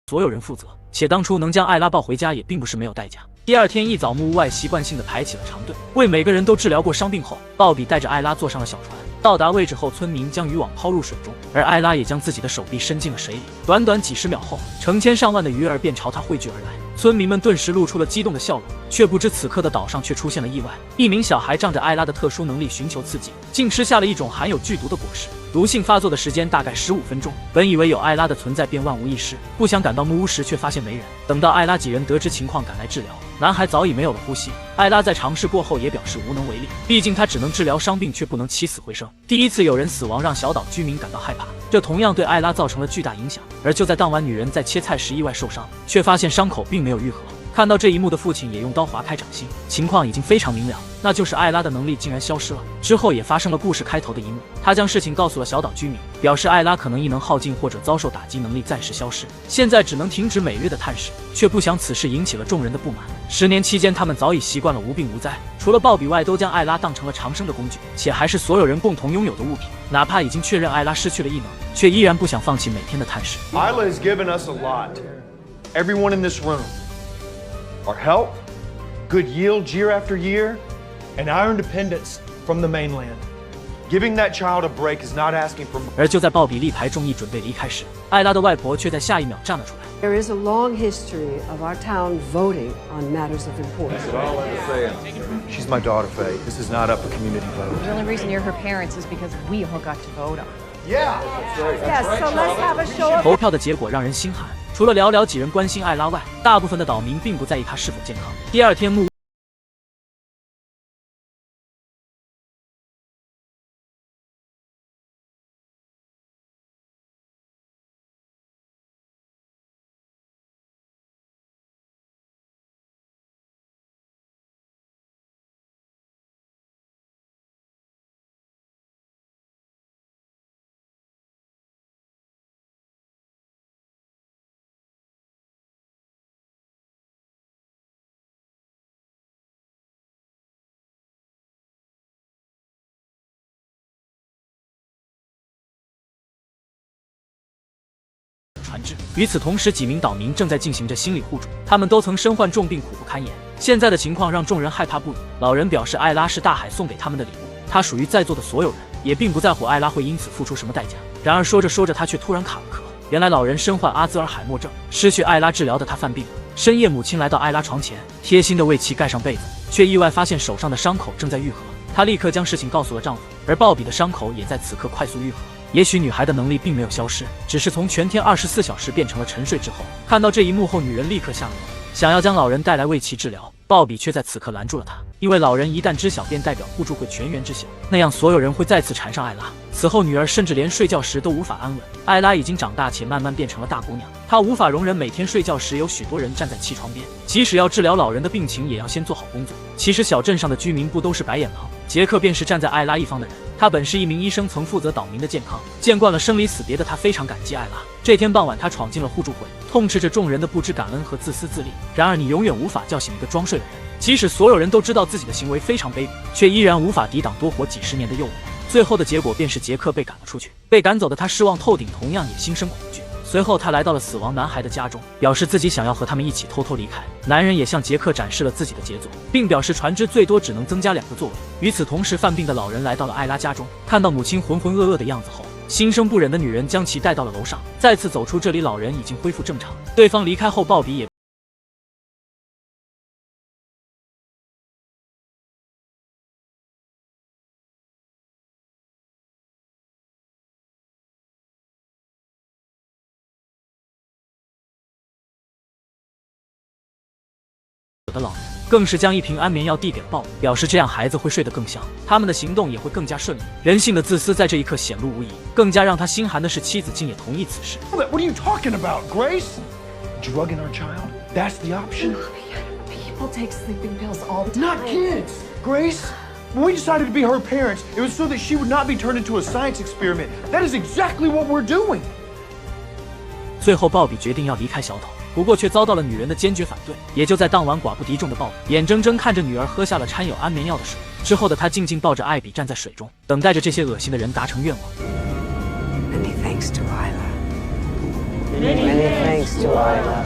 所有人负责，且当初能将艾拉抱回家也并不是没有代价。第二天一早，木屋外习惯性的排起了长队，为每个人都治疗过伤病后，鲍比带着艾拉坐上了小船。到达位置后，村民将渔网抛入水中，而艾拉也将自己的手臂伸进了水里。短短几十秒后，成千上万的鱼儿便朝他汇聚而来。村民们顿时露出了激动的笑容，却不知此刻的岛上却出现了意外。一名小孩仗着艾拉的特殊能力寻求刺激，竟吃下了一种含有剧毒的果实。毒性发作的时间大概15分钟。本以为有艾拉的存在便万无一失，不想赶到木屋时却发现没人。等到艾拉几人得知情况赶来治疗，男孩早已没有了呼吸。艾拉在尝试过后也表示无能为力，毕竟他只能治疗伤病，却不能起死回生。第一次有人死亡让小岛居民感到害怕，这同样对艾拉造成了巨大影响。而就在当晚，女人在切菜时意外受伤，却发现伤口并没有愈合。看到这一幕的父亲也用刀划开掌心，情况已经非常明了，那就是艾拉的能力竟然消失了。之后也发生了故事开头的一幕，他将事情告诉了小岛居民，表示艾拉可能异能耗尽或者遭受打击，能力暂时消失，现在只能停止每日的探视，却不想此事引起了众人的不满。10年期间，他们早已习惯了无病无灾，除了鲍比外，都将艾拉当成了长生的工具，且还是所有人共同拥有的物品。哪怕已经确认艾拉失去了异能，却依然不想放弃每天的探视。Isla has given us a lot. Everyone in this room. Our help, good yields year after year, and our independence from the mainland. Giving that child a break is not asking for. 而就在鲍比力排众议准备离开时，艾拉的外婆却在下一秒站了出来。There is a long history of our town voting on matters of importance. She's my daughter, Faye. This is not up for community vote. The only reason you're her parents is because we all got to vote on it. Yeah. Yes, so let's have a show of. 投票的结果让人心寒，除了寥寥几人关心艾拉外，大部分的岛民并不在意她是否健康。第二天，木船只。与此同时，几名岛民正在进行着心理互助，他们都曾身患重病，苦不堪言。现在的情况让众人害怕不已。老人表示，艾拉是大海送给他们的礼物，他属于在座的所有人，也并不在乎艾拉会因此付出什么代价。然而说着说着，他却突然卡了壳。原来老人身患阿兹尔海默症，失去艾拉治疗的他犯病了。深夜，母亲来到艾拉床前，贴心的为其盖上被子，却意外发现手上的伤口正在愈合。她立刻将事情告诉了丈夫，而鲍比的伤口也在此刻快速愈合。也许女孩的能力并没有消失，只是从全天24小时变成了沉睡之后。看到这一幕后，女人立刻下了楼，想要将老人带来为其治疗。鲍比却在此刻拦住了他，因为老人一旦知晓，便代表互助会全员知晓，那样所有人会再次缠上艾拉。此后，女儿甚至连睡觉时都无法安稳。艾拉已经长大且慢慢变成了大姑娘，她无法容忍每天睡觉时有许多人站在其床边，即使要治疗老人的病情，也要先做好工作。其实小镇上的居民不都是白眼狼？杰克便是站在艾拉一方的人，他本是一名医生，曾负责岛民的健康，见惯了生离死别的他非常感激艾拉。这天傍晚，他闯进了互助会，痛斥着众人的不知感恩和自私自利。然而你永远无法叫醒一个装睡的人，即使所有人都知道自己的行为非常卑鄙，却依然无法抵挡多活几10年的诱惑。最后的结果便是杰克被赶了出去，被赶走的他失望透顶，同样也心生恐惧。随后他来到了死亡男孩的家中，表示自己想要和他们一起偷偷离开。男人也向杰克展示了自己的杰作，并表示船只最多只能增加2个座位。与此同时，犯病的老人来到了艾拉家中，看到母亲浑浑噩噩的样子后，心生不忍的女人将其带到了楼上。再次走出这里，老人已经恢复正常。对方离开后，鲍比也的老人更是将一瓶安眠药递给了鲍比，表示这样孩子会睡得更香，他们的行动也会更加顺利。人性的自私在这一刻显露无遗，更加让他心寒的是，妻子竟也同意此事。 What are you talking about, Grace? Drugging our child? That's the option? People take sleeping pills all the time. Not kids, Grace. When we decided to be her parents, it was so that she would not be turned into a science experiment. That is exactly what we're doing. 最后，鲍比决定要离开小岛，不过却遭到了女人的坚决反对。也就在当晚，寡不敌众的鲍比眼睁睁看着女儿喝下了掺有安眠药的水，之后的他静静抱着艾比站在水中，等待着这些恶心的人达成愿望。 Many thanks to Isla. Many thanks to Isla.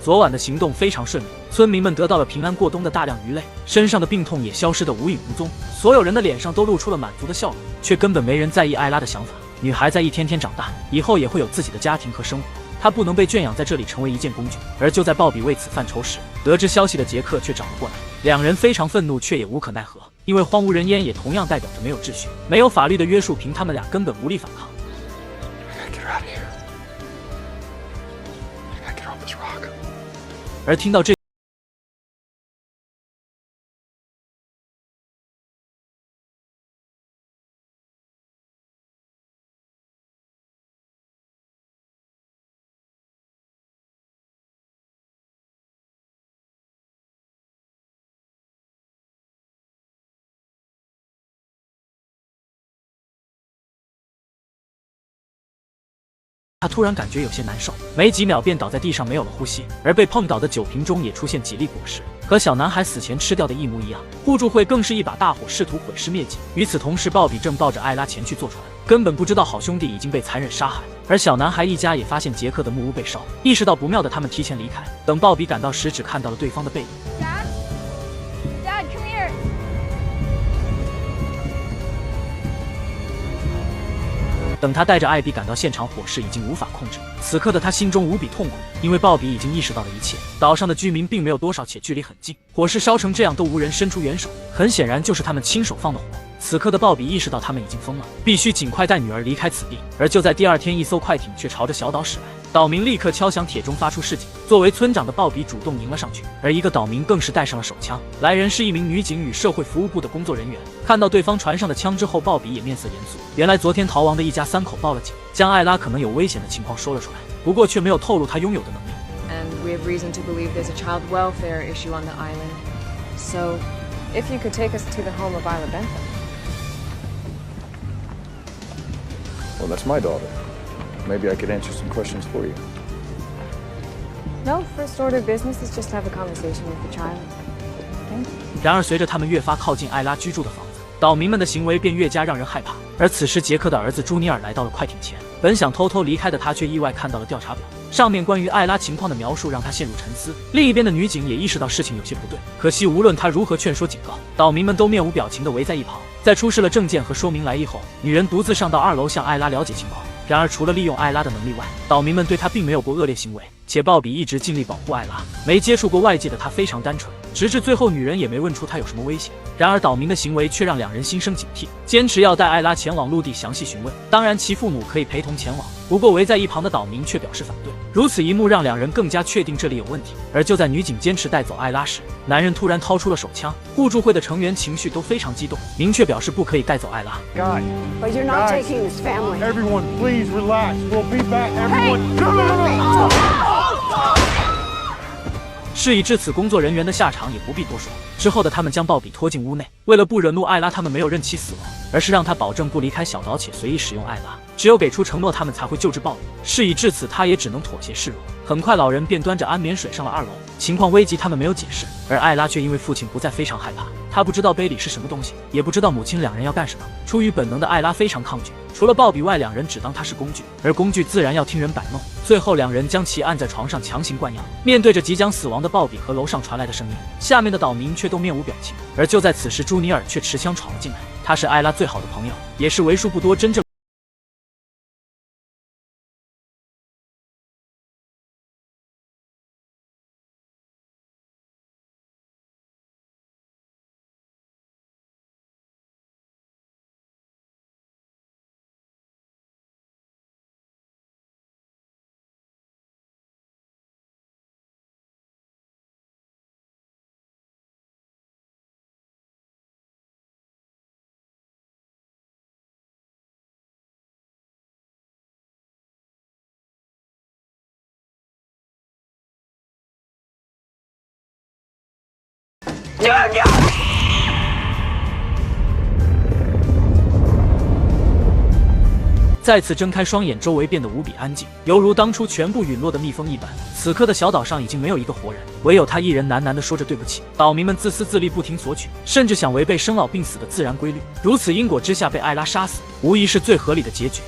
昨晚的行动非常顺利，村民们得到了平安过冬的大量鱼类，身上的病痛也消失得无影无踪，所有人的脸上都露出了满足的笑容，却根本没人在意艾拉的想法。女孩在一天天长大，以后也会有自己的家庭和生活，她不能被圈养在这里成为一件工具。而就在鲍比为此犯愁时，得知消息的杰克却找了过来，两人非常愤怒，却也无可奈何，因为荒无人烟也同样代表着没有秩序，没有法律的约束，凭他们俩根本无力反抗。而听到这，他突然感觉有些难受，没几秒便倒在地上没有了呼吸，而被碰倒的酒瓶中也出现几粒果实，和小男孩死前吃掉的一模一样。互助会更是一把大火，试图毁尸灭迹。与此同时，鲍比正抱着艾拉前去坐船，根本不知道好兄弟已经被残忍杀害。而小男孩一家也发现杰克的木屋被烧，意识到不妙的他们提前离开。等鲍比赶到时，只看到了对方的背影。Dad, come here. 等他带着艾比赶到现场，火势已经无法控制。此刻的他心中无比痛苦，因为鲍比已经意识到了一切。岛上的居民并没有多少，且距离很近，火势烧成这样都无人伸出援手，很显然就是他们亲手放的火。此刻的鲍比意识到他们已经疯了，必须尽快带女儿离开此地。而就在第二天，一艘快艇却朝着小岛驶来，岛民立刻敲响铁钟发出示警。作为村长的鲍比主动迎了上去，而一个岛民更是带上了手枪。来人是一名女警与社会服务部的工作人员。看到对方船上的枪之后，鲍比也面色严肃。原来昨天逃亡的一家三口报了警，将艾拉可能有危险的情况说了出来，不过却没有透露她拥有的能力。And we have reason to believe there's a child welfare issue on the island. So, if you could take us to the home of Isla Bentham. Well, that's my daughter. Maybe I could answer some questions for you. No, first order of business is just to have a conversation with the child. Thank you. 然而随着他们越发靠近艾拉居住的房子，岛民们的行为便越加让人害怕。而此时杰克的儿子朱尼尔来到了快艇前，本想偷偷离开的他却意外看到了调查表，上面关于艾拉情况的描述让他陷入沉思。另一边的女警也意识到事情有些不对，可惜无论她如何劝说警告，岛民们都面无表情地围在一旁。在出示了证件和说明来意后，女人独自上到2楼向艾拉了解情况。然而除了利用艾拉的能力外，岛民们对她并没有过恶劣行为，且鲍比一直尽力保护艾拉，没接触过外界的她非常单纯，直至最后女人也没问出她有什么危险。然而岛民的行为却让两人心生警惕，坚持要带艾拉前往陆地详细询问。当然其父母可以陪同前往，不过围在一旁的岛民却表示反对。如此一幕让两人更加确定这里有问题。而就在女警坚持带走艾拉时，男人突然掏出了手枪。互助会的成员情绪都非常激动，明确表示不可以带走艾拉。 Guys, But you're not Guys. taking this family. everyone, please relax. We'll be back. Everyone. No. 事已至此，工作人员的下场也不必多说。之后的他们将鲍比拖进屋内，为了不惹怒艾拉，他们没有任其死亡，而是让他保证不离开小岛且随意使用艾拉，只有给出承诺，他们才会救治鲍比。事已至此，他也只能妥协示弱。很快，老人便端着安眠水上了2楼，情况危急，他们没有解释。而艾拉却因为父亲不在，非常害怕。他不知道杯里是什么东西，也不知道母亲两人要干什么。出于本能的艾拉非常抗拒，除了鲍比外，两人只当他是工具，而工具自然要听人摆弄。最后，两人将其按在床上强行灌药。面对着即将死亡的鲍比和楼上传来的声音，下面的岛民却都面无表情。而就在此时，朱尼尔却持枪闯了进来。他是艾拉最好的朋友，也是为数不多真正再次睁开双眼，周围变得无比安静，犹如当初全部陨落的蜜蜂一般。此刻的小岛上已经没有一个活人，唯有他一人喃喃地说着对不起。岛民们自私自利，不停索取，甚至想违背生老病死的自然规律。如此因果之下被艾拉杀死，无疑是最合理的结局。